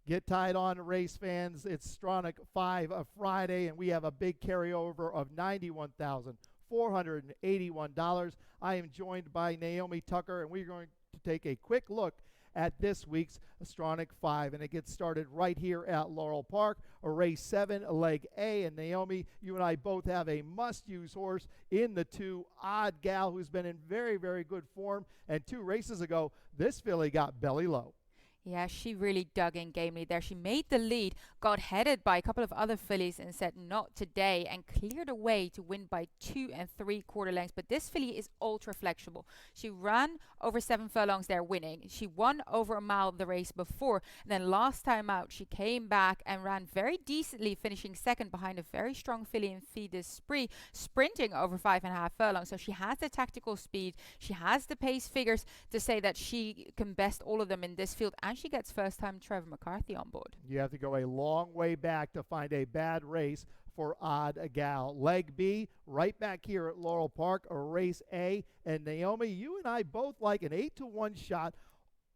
Get tied on, race fans. It's Stronach 5 of Friday, and we have a big carryover of $91,481. I am joined by Naomi Tucker, and we're going to take a quick look at this week's Stronach 5, and it gets started right here at Laurel Park, a race 7, leg A. And Naomi, you and I both have a must-use horse in the 2, Odd Gal, who's been in very, very good form. And 2 races ago, this filly got belly low. Yeah, she really dug in gamely there. She made the lead, got headed by a couple of other fillies and said not today, and cleared away to win by 2 3/4 lengths. But this filly is ultra flexible. She ran over 7 furlongs there winning. She won over a mile the race before. And then last time out, she came back and ran very decently, finishing second behind a very strong filly in Fides Spree, sprinting over 5.5 furlongs. So she has the tactical speed. She has the pace figures to say that she can best all of them in this field. And she gets first-time Trevor McCarthy on board. You have to go a long way back to find a bad race for Odd Gal. Leg B, right back here at Laurel Park, a race A. And Naomi, you and I both like an 8-1 shot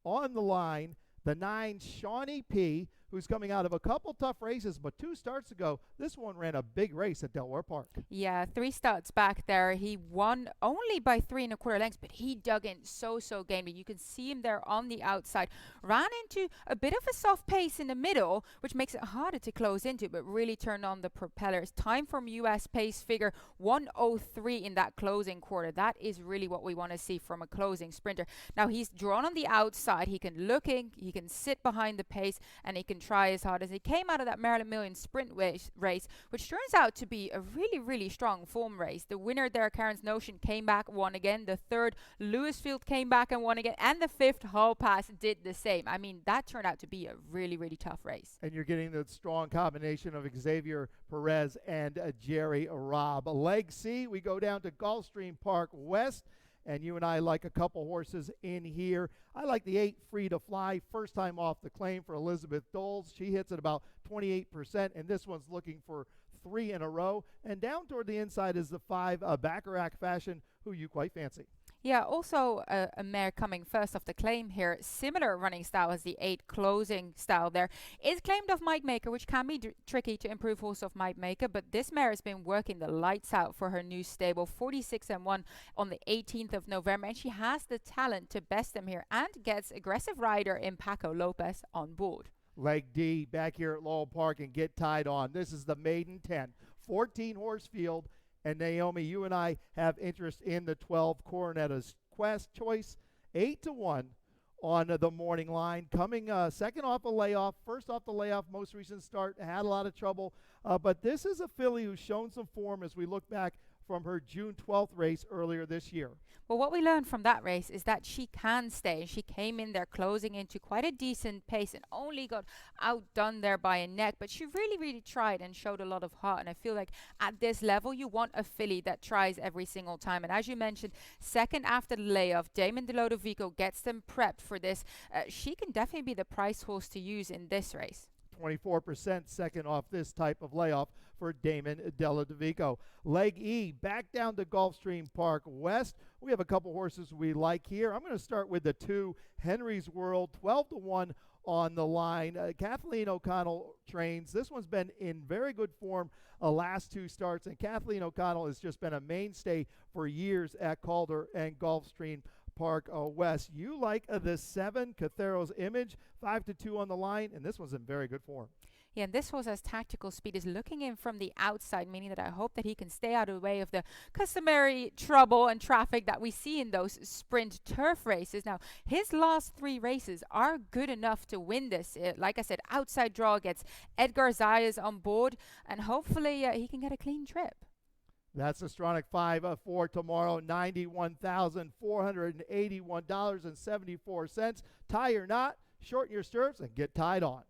on the line. The 9, Shawnee P., who's coming out of a couple tough races, but 2 starts ago, this one ran a big race at Delaware Park. Yeah, 3 starts back there. He won only by 3 1/4 lengths, but he dug in so gamely. You can see him there on the outside. Ran into a bit of a soft pace in the middle, which makes it harder to close into, but really turned on the propellers. Time from US pace figure 1:03 in that closing quarter. That is really what we want to see from a closing sprinter. Now he's drawn on the outside. He can look in, he can sit behind the pace, and he can try as hard as he came out of that Maryland Million sprint race, which turns out to be a really strong form race. The winner there, Karen's Notion, came back, won again. The 3rd, Lewisfield, came back and won again. And the 5th, Hall Pass, did the same. I mean, that turned out to be a really tough race. And you're getting the strong combination of Xavier Perez and Jerry Robb. Leg C, we go down to Gulfstream Park West. And you and I like a couple horses in here. I like the 8, Free to Fly, first time off the claim for Elizabeth Doles. She hits at about 28%, and this one's looking for 3 in a row. And down toward the inside is the 5, Bacharach Fashion, who you quite fancy. Yeah, also a mare coming first off the claim here. Similar running style as the 8 closing style there. Is claimed off Might Maker, which can be tricky to improve horse off Might Maker, but this mare has been working the lights out for her new stable. 46-1 on the 18th of November, and she has the talent to best them here and gets aggressive rider in Paco Lopez on board. Leg D, back here at Laurel Park, and get tied on. This is the maiden 10, 14 horse field. And Naomi, you and I have interest in the 12, Coronetta's Quest Choice, 8-1 on the morning line. Coming second off a layoff, first off the layoff, most recent start, had a lot of trouble. But this is a filly who's shown some form as we look back from her June 12th race earlier this year. Well, what we learned from that race is that she can stay. She came in there closing into quite a decent pace and only got outdone there by a neck, but she really tried and showed a lot of heart. And I feel like at this level, you want a filly that tries every single time. And as you mentioned, second after the layoff, Damon De Lodovico gets them prepped for this. She can definitely be the price horse to use in this race. 24% second off this type of layoff for Damon De Lodovico. Leg E, back down to Gulfstream Park West. We have a couple horses we like here. I'm going to start with the 2, Henry's World, 12-1 on the line. Kathleen O'Connell trains. This one's been in very good form last 2 starts, and Kathleen O'Connell has just been a mainstay for years at Calder and Gulfstream Park West. You like the 7, Cathero's Image, 5-2 on the line, and this one's in very good form. Yeah, and this horse has tactical speed, is looking in from the outside, meaning that I hope that he can stay out of the way of the customary trouble and traffic that we see in those sprint turf races. Now, his last 3 races are good enough to win this. Like I said, outside draw gets Edgar Zayas on board, and hopefully he can get a clean trip. That's the Stronach 5 for tomorrow, $91,481.74. Tie your knot, shorten your stirrups, and get tied on.